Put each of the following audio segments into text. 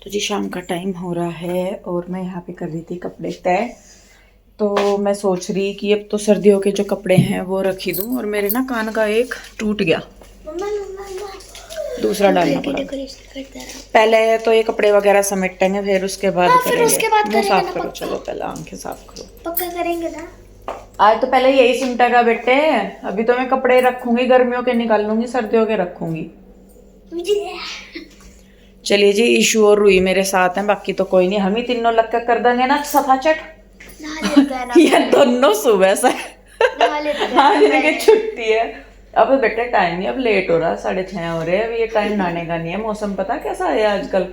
तो जी शाम का टाइम हो रहा है और मैं यहाँ पे कर रही थी कपड़े तय। तो मैं सोच रही कि अब तो सर्दियों के जो कपड़े हैं वो रख ही दूँ, और मेरे ना कान का एक टूट गया, दूसरा डालना पड़ा। पहले तो ये कपड़े वगैरह समेटेंगे, फिर उसके बाद फिर उसके बाद मुंह करेंगे साफ ना, करो। पक्का चलो पहले आंखें साफ करो। पक्का करेंगे ना। आज तो पहले यही सिमटेगा बेटे। अभी तो मैं कपड़े रखूंगी, गर्मियों के निकाल लूंगी, सर्दियों के रखूंगी। चलिए जी, ईशू और रुई मेरे साथ हैं, बाकी तो कोई नहीं, हम ही तीनों लग कर देंगे ना सफाचट। ये दोनों सुबह से आज इनकी छुट्टी है। अब बेटे टाइम नहीं, अब लेट हो रहा, 6:30 हो रहे हैं, अब ये टाइम नहाने का नहीं है। मौसम पता कैसा है आजकल।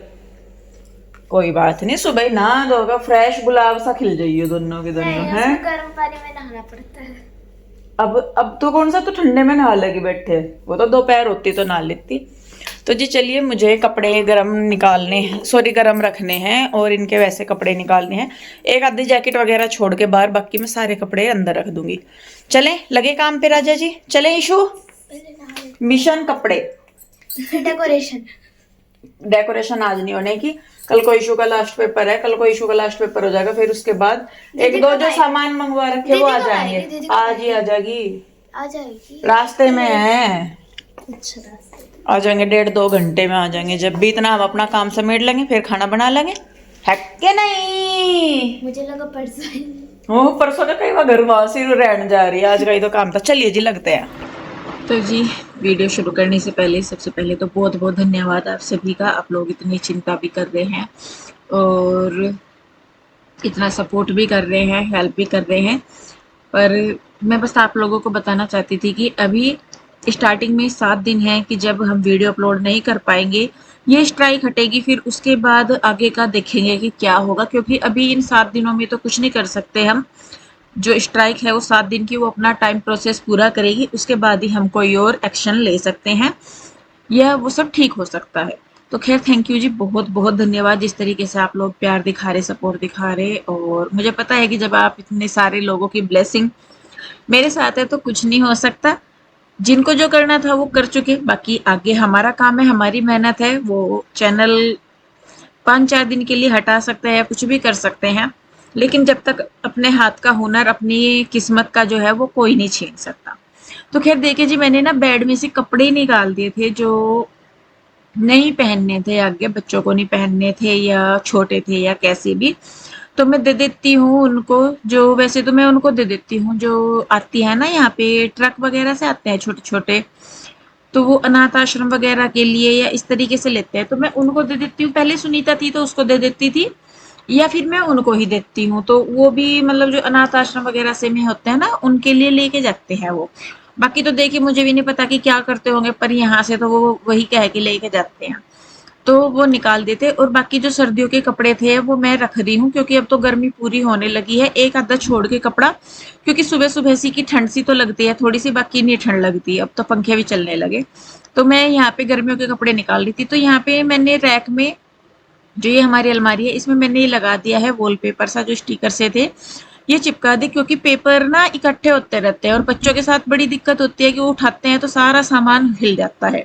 कोई बात नहीं, सुबह ही नहा दोगा, फ्रेश गुलाब सा खिल जाइए दोनों के दोनों हैं। गर्म पानी में नहाना पड़ता है। अब तो कौन सा तो ठंडे में नहा लगी बैठे, वो तो दोपहर होती तो नहा लेती। तो जी चलिए, मुझे कपड़े गरम निकालने हैं, सॉरी गरम रखने हैं, और इनके वैसे कपड़े निकालने हैं। एक आधी जैकेट वगैरह छोड़ के बाहर, बाकी मैं सारे कपड़े अंदर रख दूंगी। चलें लगे काम पे राजा जी, चलें ईशु। मिशन कपड़े डेकोरेशन आज नहीं होने की, कल को इशू का लास्ट पेपर है, कल को इशू का लास्ट पेपर हो जाएगा, फिर उसके बाद एक दो जो सामान मंगवा रखे वो आ जाएंगे। आज ही आ जाएगी, रास्ते में है। अच्छा, आ जाएंगे 1.5-2 घंटे में आ जाएंगे। जब भी इतना हम अपना काम समेट लेंगे, फिर खाना बना लेंगे, है कि नहीं। मुझे लगा परसों। ओ परसों का कई बार घर वासी रहने जा रही है, आज का ही तो काम था। चलिए जी लगते हैं। तो जी वीडियो शुरू करने से पहले सबसे पहले तो बहुत बहुत धन्यवाद आप सभी का। आप लोग इतनी चिंता भी कर रहे हैं और इतना सपोर्ट भी कर रहे हैं, हेल्प भी कर रहे हैं। पर मैं बस आप लोगों को बताना चाहती थी कि अभी स्टार्टिंग में 7 दिन है कि जब हम वीडियो अपलोड नहीं कर पाएंगे, ये स्ट्राइक हटेगी, फिर उसके बाद आगे का देखेंगे कि क्या होगा, क्योंकि अभी इन 7 दिनों में तो कुछ नहीं कर सकते हम। जो स्ट्राइक है वो 7 दिन की, वो अपना टाइम प्रोसेस पूरा करेगी, उसके बाद ही हम कोई और एक्शन ले सकते हैं या वो सब ठीक हो सकता है। तो खैर थैंक यू जी, बहुत बहुत धन्यवाद जिस तरीके से आप लोग प्यार दिखा रहे, सपोर्ट दिखा रहे। और मुझे पता है कि जब आप इतने सारे लोगों की ब्लेसिंग मेरे साथ है तो कुछ नहीं हो सकता। जिनको जो करना था वो कर चुके, बाकी आगे हमारा काम है, हमारी मेहनत है। वो चैनल 5-4 दिन के लिए हटा सकते हैं, कुछ भी कर सकते हैं, लेकिन जब तक अपने हाथ का हुनर, अपनी किस्मत का जो है वो कोई नहीं छीन सकता। तो खैर देखिए जी, मैंने ना बेड में से कपड़े निकाल दिए थे जो नहीं पहनने थे, आगे बच्चों को नहीं पहनने थे या छोटे थे या कैसे भी। तो मैं दे देती हूँ उनको, जो वैसे तो मैं उनको दे देती हूँ जो आती है ना, यहाँ पे ट्रक वगैरह से आते हैं छोटे छोटे, तो वो अनाथ आश्रम वगैरह के लिए या इस तरीके से लेते हैं, तो मैं उनको दे देती हूँ। पहले सुनीता थी तो उसको दे देती थी, या फिर मैं उनको ही देती हूँ। तो वो भी मतलब जो अनाथ आश्रम वगैरह से में होते हैं ना, उनके लिए लेके जाते हैं वो। बाकी तो देखिए मुझे भी नहीं पता कि क्या करते होंगे, पर यहाँ से तो वो वही कह के लेके जाते हैं, तो वो निकाल देते। और बाकी जो सर्दियों के कपड़े थे वो मैं रख रही हूँ, क्योंकि अब तो गर्मी पूरी होने लगी है। एक आधा छोड़ के कपड़ा, क्योंकि सुबह सुबह सी की ठंड सी तो लगती है थोड़ी सी, बाकी नहीं ठंड लगती है, अब तो पंखे भी चलने लगे। तो मैं यहाँ पे गर्मियों के कपड़े निकाल रही थी, तो यहाँ पे मैंने रैक में, जो ये हमारी अलमारी है, इसमें मैंने ये लगा दिया है वॉलपेपर सा, जो स्टिकर से थे ये चिपका दे, क्योंकि पेपर ना इकट्ठे होते रहते हैं और बच्चों के साथ बड़ी दिक्कत होती है कि वो उठाते हैं तो सारा सामान हिल जाता है।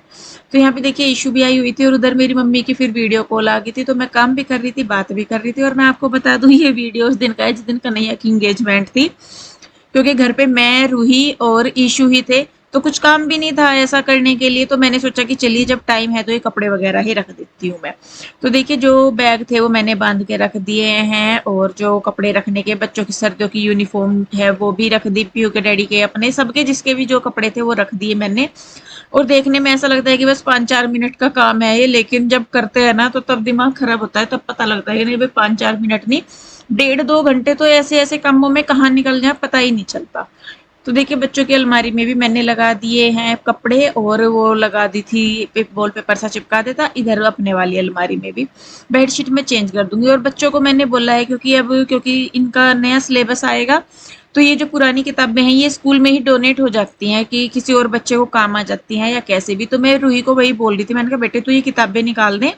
तो यहाँ पे देखिए इशू भी आई हुई थी, और उधर मेरी मम्मी की फिर वीडियो कॉल आ गई थी, तो मैं काम भी कर रही थी, बात भी कर रही थी। और मैं आपको बता दूं, ये वीडियो उस दिन का है जिस दिन कन्हैया की इंगेजमेंट थी, क्योंकि घर पे मैं, रूही और ईशू ही थे, तो कुछ काम भी नहीं था ऐसा करने के लिए। तो मैंने सोचा कि चलिए जब टाइम है तो ये कपड़े वगैरह ही रख देती हूँ मैं। तो देखिए जो बैग थे वो मैंने बांध के रख दिए हैं, और जो कपड़े रखने के बच्चों की सर्दियों की यूनिफॉर्म है वो भी रख दी, पीयू के डैडी के, अपने सबके जिसके भी जो कपड़े थे वो रख दिए मैंने। और देखने में ऐसा लगता है कि बस 5-4 मिनट का काम है ये, लेकिन जब करते हैं ना तो तब दिमाग खराब होता है, तब पता लगता है कि नहीं भाई 5-4 मिनट नहीं, 1.5-2 घंटे तो ऐसे ऐसे कामों में कहाँ निकल जाए पता ही नहीं चलता। तो देखिए बच्चों की अलमारी में भी मैंने लगा दिए हैं कपड़े, और वो लगा दी थी वॉल पेपर सा चिपका देता, इधर अपने वाली अलमारी में भी। बेडशीट में चेंज कर दूंगी। और बच्चों को मैंने बोला है, क्योंकि इनका नया सिलेबस आएगा, तो ये जो पुरानी किताबें हैं ये स्कूल में ही डोनेट हो जाती हैं, कि किसी और बच्चे को काम आ जाती हैं या कैसे भी। तो मैं रूही को वही बोल रही थी, मैंने कहा बेटे तू ये किताबें निकाल दें,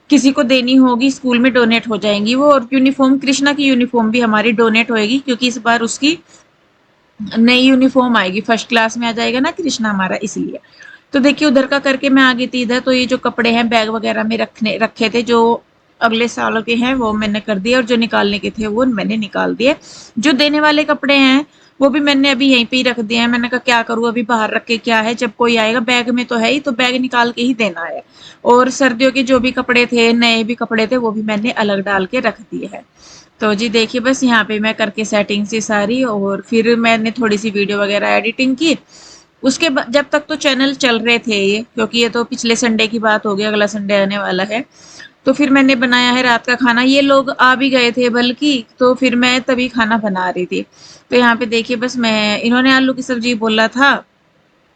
किसी को देनी होगी स्कूल में डोनेट हो जाएंगी वो। और यूनिफॉर्म, कृष्णा की यूनिफॉर्म भी हमारी डोनेट होएगी, क्योंकि इस बार उसकी नई यूनिफॉर्म आएगी, फर्स्ट क्लास में आ जाएगा ना कृष्णा हमारा, इसलिए। तो देखिए उधर का करके मैं आ गई थी इधर। तो ये जो कपड़े हैं बैग वगैरह में रखने रखे थे, जो अगले सालों के हैं वो मैंने कर दिए, और जो निकालने के थे वो मैंने निकाल दिए। जो देने वाले कपड़े हैं वो भी मैंने अभी यहीं पे ही रख दिए हैं। मैंने कहा क्या करूँ अभी बाहर रख के क्या है, जब कोई आएगा बैग में तो है ही, तो बैग निकाल के ही देना है। और सर्दियों के जो भी कपड़े थे, नए भी कपड़े थे, वो भी मैंने अलग डाल के रख दिए हैं। तो जी देखिए बस यहाँ पे मैं करके सेटिंग सी सारी, और फिर मैंने थोड़ी सी वीडियो वगैरह एडिटिंग की। उसके बाद जब तक तो चैनल चल रहे थे ये, क्योंकि ये तो पिछले संडे की बात हो गई, अगला संडे आने वाला है। तो फिर मैंने बनाया है रात का खाना। ये लोग आ भी गए थे बल्कि, तो फिर मैं तभी खाना बना रही थी। तो यहाँ पे देखिए बस मैं, इन्होंने आलू की सब्जी बोला था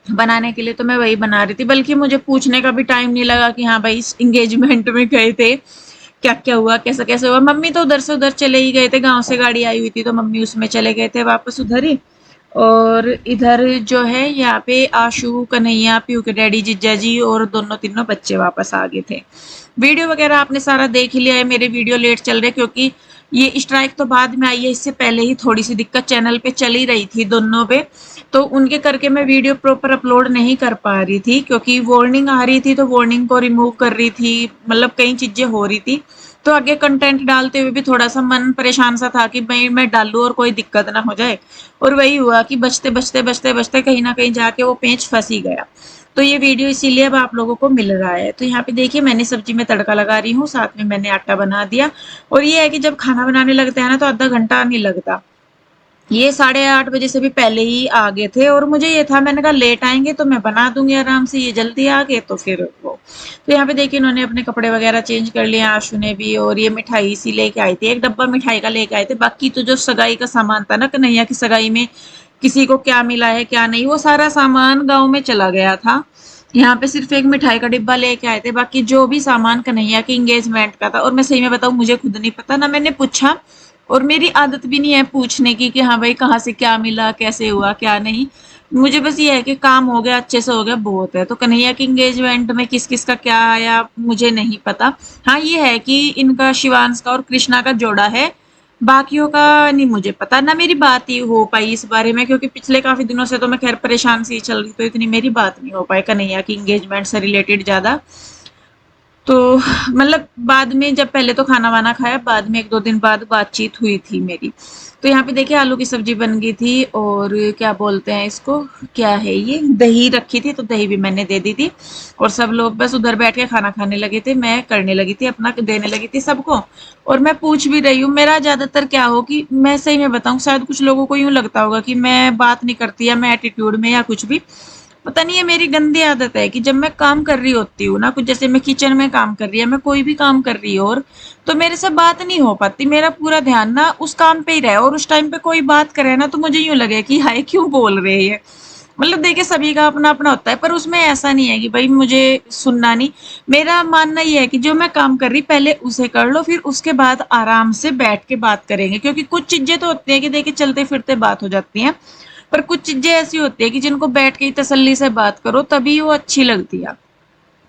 बनाने के लिए, तो मैं वही बना रही थी। बल्कि मुझे पूछने का भी टाइम नहीं लगा कि हाँ भाई इस इंगेजमेंट में गए थे, क्या क्या हुआ, कैसा कैसे हुआ। मम्मी तो उधर से उधर चले ही गए थे, गांव से गाड़ी आई हुई थी तो मम्मी उसमें चले गए थे वापस उधर ही। और इधर जो है यहाँ पे आशु, कन्हैया, पीयू के डैडी, जीजा जी और दोनों तीनों बच्चे वापस आ गए थे। वीडियो वगैरह आपने सारा देख ही लिया है। मेरे वीडियो लेट चल रहे क्योंकि ये स्ट्राइक तो बाद में आई है, इससे पहले ही थोड़ी सी दिक्कत चैनल पे चल ही रही थी दोनों पे। तो उनके करके मैं वीडियो प्रॉपर अपलोड नहीं कर पा रही थी, क्योंकि वार्निंग आ रही थी तो वार्निंग को रिमूव कर रही थी, मतलब कई चीजें हो रही थी। तो आगे कंटेंट डालते हुए भी थोड़ा सा मन परेशान सा था कि मैं डालूं और कोई दिक्कत ना हो जाए। और वही हुआ कि बचते बचते बचते बचते कहीं ना कहीं जाके वो पेंच फंस ही गया। तो ये वीडियो इसीलिए अब आप लोगों को मिल रहा है। तो यहाँ पे देखिए मैंने सब्जी में तड़का लगा रही हूँ, साथ में मैंने आटा बना दिया। और ये है कि जब खाना बनाने लगते हैं ना तो आधा घंटा नहीं लगता। ये 8:30 बजे से भी पहले ही आ गए थे, और मुझे ये था, मैंने कहा लेट आएंगे तो मैं बना दूंगी आराम से, ये जल्दी आ गए तो फिर वो। तो यहाँ पे देखिए इन्होंने अपने कपड़े वगैरह चेंज कर लिए, आशु ने भी। और ये मिठाई सी लेके आई थी, एक डब्बा मिठाई का लेके आए थे। बाकी तो जो सगाई का सामान था ना, कन्हैया की सगाई में किसी को क्या मिला है क्या नहीं, वो सारा सामान गाँव में चला गया था। यहाँ पे सिर्फ एक मिठाई का डिब्बा लेके आए थे, बाकी जो भी सामान कन्हैया की एंगेजमेंट का था। और मैं सही में बताऊं, मुझे खुद नहीं पता, ना मैंने पूछा, और मेरी आदत भी नहीं है पूछने की कि हाँ भाई कहाँ से क्या मिला, कैसे हुआ, क्या नहीं। मुझे बस ये है कि काम हो गया, अच्छे से हो गया, बहुत है। तो कन्हैया की एंगेजमेंट में किस किस का क्या आया मुझे नहीं पता। हाँ ये है कि इनका, शिवांश का और कृष्णा का जोड़ा है, बाकियों का नहीं मुझे पता। ना मेरी बात ही हो पाई इस बारे में, क्योंकि पिछले काफी दिनों से तो मैं खैर परेशान सी चल रही, तो इतनी मेरी बात नहीं हो पाई कन्हैया की एंगेजमेंट से रिलेटेड ज्यादा। तो मतलब बाद में, जब पहले तो खाना वाना खाया, बाद में 1-2 दिन बाद बातचीत हुई थी मेरी। तो यहाँ पे देखिए आलू की सब्जी बन गई थी, और क्या बोलते हैं इसको, क्या है ये, दही रखी थी तो दही भी मैंने दे दी थी। और सब लोग बस उधर बैठ के खाना खाने लगे थे, मैं करने लगी थी अपना, देने लगी थी सबको। और मैं पूछ भी रही हूँ, मेरा ज्यादातर क्या हो कि मैं सही में बताऊं, शायद कुछ लोगों को यूं लगता होगा कि मैं बात नहीं करती, या मैं एटीट्यूड में, या कुछ भी। पता नहीं, ये मेरी गंदी आदत है कि जब मैं काम कर रही होती हूँ ना, कुछ जैसे मैं किचन में काम कर रही है, मैं कोई भी काम कर रही हूँ, और तो मेरे से बात नहीं हो पाती। मेरा पूरा ध्यान ना उस काम पे ही रहे, और उस टाइम पे कोई बात करे ना तो मुझे यूं लगे कि हाय क्यों बोल रहे हैं। मतलब देखिए सभी का अपना अपना होता है, पर उसमें ऐसा नहीं है कि भाई मुझे सुनना नहीं। मेरा मानना ये है कि जो मैं काम कर रही पहले उसे कर लो, फिर उसके बाद आराम से बैठ के बात करेंगे। क्योंकि कुछ चीजें तो होती है कि देखिए चलते फिरते बात हो जाती हैं, पर कुछ चीजें ऐसी होती है कि जिनको बैठ के ही तसल्ली से बात करो तभी वो अच्छी लगती है।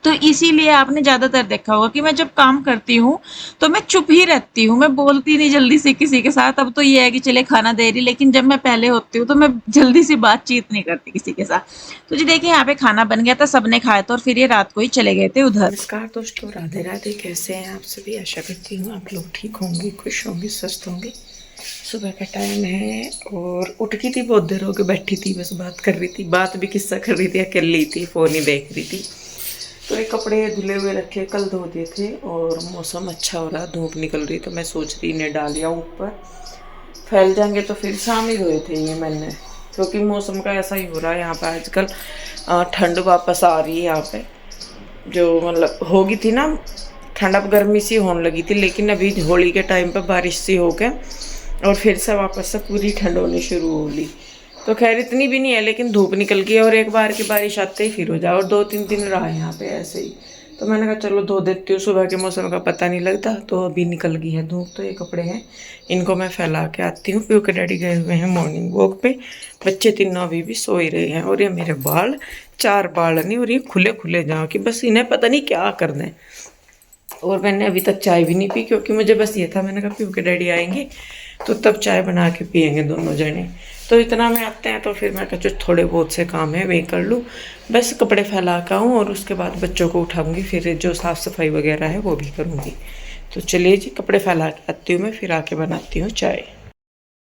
तो इसीलिए आपने ज्यादातर देखा होगा कि मैं जब काम करती हूँ तो मैं चुप ही रहती हूँ, मैं बोलती नहीं जल्दी से किसी के साथ। अब तो ये है कि चले खाना दे रही, लेकिन जब मैं पहले होती हूँ तो मैं जल्दी से बातचीत नहीं करती किसी के साथ। तो जी देखिए यहाँ पे खाना बन गया था, सबने खाया था, और फिर ये रात को ही चले गए थे उधर। नमस्कार दोस्तों, राधे राधे। कैसे हैं आप सभी? आशा करती हूँ आप लोग ठीक होंगे, खुश होंगे, स्वस्थ होंगे। सुबह का टाइम है और उठ गई थी, बहुत देर हो गई बैठी थी, बस बात कर रही थी। बात भी किस्सा कर रही थी, अकेली थी, फ़ोन ही देख रही थी। तो ये कपड़े धुले हुए रखे, कल धो दिए थे, और मौसम अच्छा हो रहा, धूप निकल रही, तो मैं सोच रही इन्हें डाल लिया ऊपर, फैल जाएंगे। तो फिर शाम ही धोए थे ये मैंने, क्योंकि मौसम का ऐसा ही हो रहा है यहाँ पर आजकल। ठंड वापस आ रही है यहाँ पे, जो मतलब होगी थी ना ठंड, अब गर्मी सी होने लगी थी, लेकिन अभी होली के टाइम पर बारिश सी हो गए और फिर से वापस से पूरी ठंड होनी शुरू हो गई। तो खैर इतनी भी नहीं है, लेकिन धूप निकल गई और एक बार की बारिश आते ही फिर हो जाए, और 2-3 दिन रहा है यहाँ पे ऐसे ही। तो मैंने कहा चलो धो देती हूँ, सुबह के मौसम का पता नहीं लगता। तो अभी निकल गई है धूप, तो ये कपड़े हैं, इनको मैं फैला के आती हूँ। पीयू के डैडी गए हुए हैं मॉर्निंग वॉक पे, बच्चे तीनों अभी भी सो ही रहे हैं। और ये मेरे बाल, 4 बाल नहीं, और ये खुले खुले जाओ कि बस इन्हें पता नहीं क्या कर दें। और मैंने अभी तक चाय भी नहीं पी, क्योंकि मुझे बस ये था, मैंने कहा पीयू के डैडी आएंगे तो तब चाय बना के पियेंगे दोनों जने। तो इतना में आते हैं तो फिर मैं कहा थोड़े बहुत से काम है वही कर लूँ, बस कपड़े फैला कर आऊँ और उसके बाद बच्चों को उठाऊँगी, फिर जो साफ़ सफाई वगैरह है वो भी करूँगी। तो चलिए जी, कपड़े फैला के आती हूँ मैं, फिर आके बनाती हूँ चाय।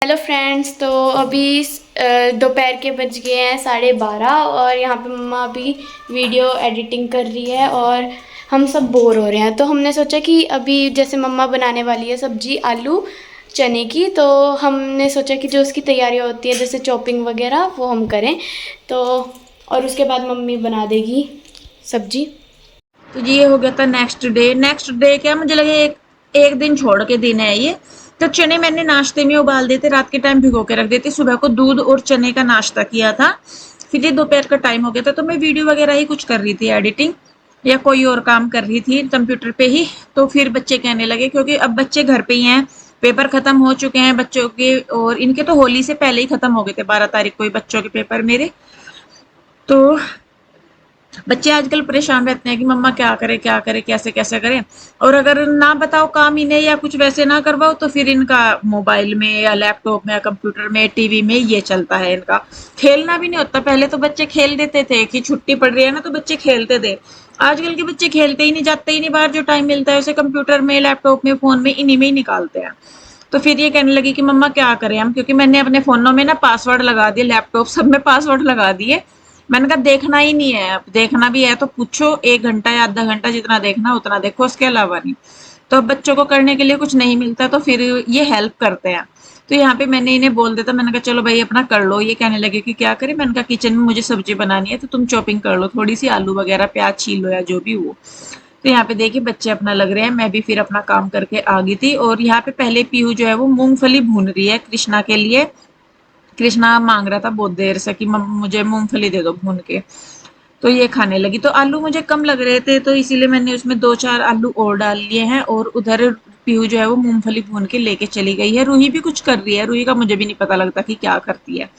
हेलो फ्रेंड्स, तो अभी दोपहर के बज गए हैं 12:30 और यहाँ पे मम्मा अभी वीडियो एडिटिंग कर रही है और हम सब बोर हो रहे हैं। तो हमने सोचा कि अभी जैसे मम्मा बनाने वाली है सब्जी आलू चने की, तो हमने सोचा कि जो उसकी तैयारी होती है जैसे चॉपिंग वगैरह वो हम करें, तो और उसके बाद मम्मी बना देगी सब्जी। तो ये हो गया था नेक्स्ट डे क्या, मुझे लगे एक दिन छोड़ के दिन है ये। तो चने मैंने नाश्ते में उबाल देते, रात के टाइम भिगो के रख देते, सुबह को दूध और चने का नाश्ता किया था। फिर ये दोपहर का टाइम हो गया था तो मैं वीडियो वगैरह ही कुछ कर रही थी, एडिटिंग या कोई और काम कर रही थी कंप्यूटर पे ही। तो फिर बच्चे कहने लगे, क्योंकि अब बच्चे घर पे ही हैं, पेपर खत्म हो चुके हैं बच्चों के, और इनके तो होली से पहले ही खत्म हो गए थे, 12 तारीख को ही बच्चों के पेपर मेरे। तो बच्चे आजकल परेशान रहते हैं कि मम्मा क्या करे कैसे कैसे करें, और अगर ना बताओ काम इन्हें या कुछ वैसे ना करवाओ तो फिर इनका मोबाइल में या लैपटॉप में या कंप्यूटर में टीवी में ये चलता है इनका। खेलना भी नहीं होता, पहले तो बच्चे खेल देते थे कि छुट्टी पड़ रही है ना तो बच्चे खेलते थे। आजकल के बच्चे खेलते ही नहीं, जाते ही नहीं बाहर, जो टाइम मिलता है उसे कंप्यूटर में लैपटॉप में फोन में इन्हीं में ही निकालते हैं। तो फिर ये कहने लगी कि मम्मा क्या करें हम, क्योंकि मैंने अपने फोनों में ना पासवर्ड लगा दिए, लैपटॉप सब में पासवर्ड लगा दिए। मैंने कहा देखना ही नहीं है, अब देखना भी है तो पूछो 1 घंटा या आधा घंटा, जितना देखना उतना देखो, उसके अलावा नहीं। तो अब बच्चों को करने के लिए कुछ नहीं मिलता तो फिर ये हेल्प करते हैं। तो यहाँ पे मैंने इन्हें बोल देता, मैंने कहा चलो भाई अपना कर लो। ये कहने लगे कि क्या करें, मैंने कहा किचन में मुझे सब्जी बनानी है तो तुम चॉपिंग कर लो, थोड़ी सी आलू वगैरह प्याज छील लो या जो भी हो। तो यहाँ पे देखिए बच्चे अपना लग रहे हैं, मैं भी फिर अपना काम करके आ गई थी। और यहाँ पे पहले पीहू जो है वो मूंगफली भून रही है कृष्णा के लिए। कृष्णा मांग रहा था बहुत देर से कि मुझे मूंगफली दे दो भून के, तो ये खाने लगी। तो आलू मुझे कम लग रहे थे तो इसीलिए मैंने उसमें 2-4 आलू और डाल लिए हैं। और उधर पीहू जो है वो मूंगफली भून के लेके चली गई है। रूही भी कुछ कर रही है, रूही का मुझे भी नहीं पता लगता कि क्या करती है।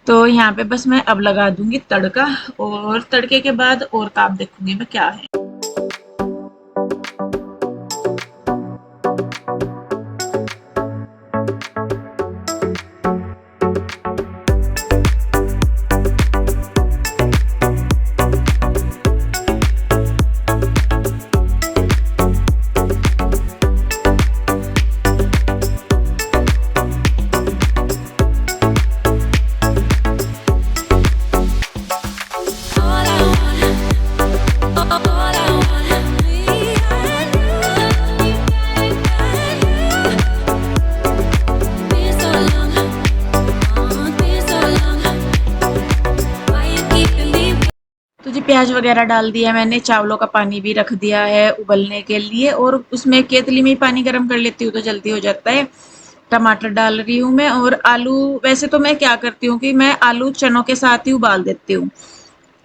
तो यहाँ पे बस मैं अब लगा दूंगी तड़का, और तड़के के बाद और काम देखूंगी मैं क्या है। प्याज वगैरह डाल दिया मैंने, चावलों का पानी भी रख दिया है उबलने के लिए, और उसमें केतली में ही पानी गर्म कर लेती हूँ तो जल्दी हो जाता है। टमाटर डाल रही हूँ मैं, और आलू वैसे तो मैं क्या करती हूँ कि मैं आलू चनों के साथ ही उबाल देती हूँ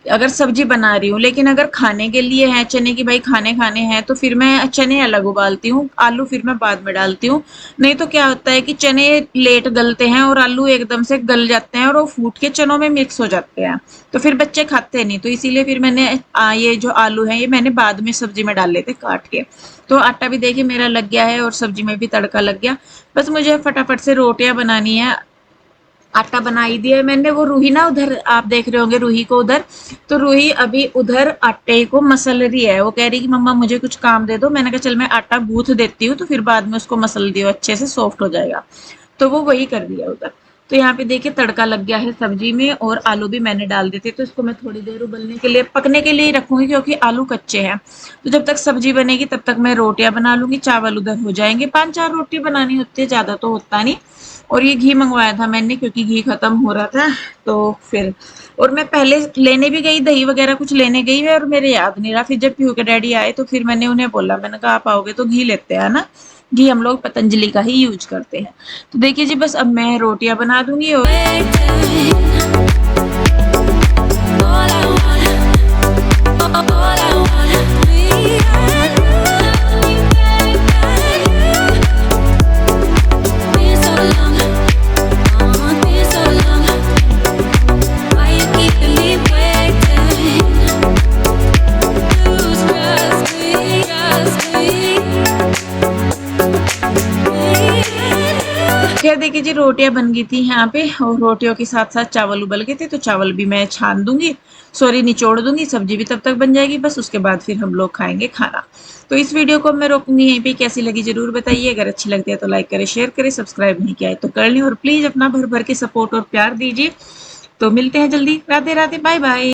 अगर सब्जी बना रही हूँ। लेकिन अगर खाने के लिए है चने की भाई खाने हैं तो फिर मैं चने अलग उबालती हूँ, आलू फिर मैं बाद में डालती हूँ। नहीं तो क्या होता है कि चने लेट गलते हैं और आलू एकदम से गल जाते हैं और वो फूट के चनों में मिक्स हो जाते हैं, तो फिर बच्चे खाते नहीं। तो इसीलिए फिर मैंने ये जो आलू है ये मैंने बाद में सब्जी में डाल लेते काट के। तो आटा भी देखिए मेरा लग गया है और सब्जी में भी तड़का लग गया। बस मुझे फटाफट से रोटियां बनानी है। आटा बना ही दिया मैंने। वो रूही ना उधर आप देख रहे होंगे रूही को उधर, तो रूही अभी उधर आटे को मसल रही है। वो कह रही कि मम्मा मुझे कुछ काम दे दो। मैंने कहा चल मैं आटा गूंथ देती हूँ तो फिर बाद में उसको मसल दियो, अच्छे से सॉफ्ट हो जाएगा। तो वो वही कर रही है उधर। तो यहाँ पे देखिए तड़का लग गया है सब्जी में, और आलू भी मैंने डाल देते। तो इसको मैं थोड़ी देर उबलने के लिए पकने के लिए ही रखूंगी क्योंकि आलू कच्चे हैं। तो जब तक सब्जी बनेगी तब तक मैं रोटियां बना लूंगी, चावल उधर हो जाएंगे। 5-4 रोटी बनानी होती है, ज्यादा तो होता नहीं। और ये घी मंगवाया था मैंने क्योंकि घी खत्म हो रहा था। तो फिर और मैं पहले लेने भी गई, दही वगैरह कुछ लेने गई है और मेरे याद नहीं रहा। फिर जब पीहू के डैडी आए तो फिर मैंने उन्हें बोला, मैंने कहा आप आओगे तो घी लेते हैं ना, घी हम लोग पतंजलि का ही यूज करते हैं। तो देखिए जी बस अब मैं रोटियां बना दूंगी। और खैर देखिए जी, रोटियां बन गई थी यहाँ पे और रोटियों के साथ साथ चावल उबल गए थे, तो चावल भी मैं छान दूंगी, सॉरी निचोड़ दूंगी, सब्जी भी तब तक बन जाएगी बस, उसके बाद फिर हम लोग खाएंगे खाना। तो इस वीडियो को मैं रोकूंगी यहीं पे, कैसी लगी जरूर बताइए, अगर अच्छी लगती है तो लाइक करें, शेयर करें, सब्सक्राइब नहीं किया है तो कर लें और प्लीज अपना भर भर के सपोर्ट और प्यार दीजिए। तो मिलते हैं जल्दी, राधे राधे, बाय बाय।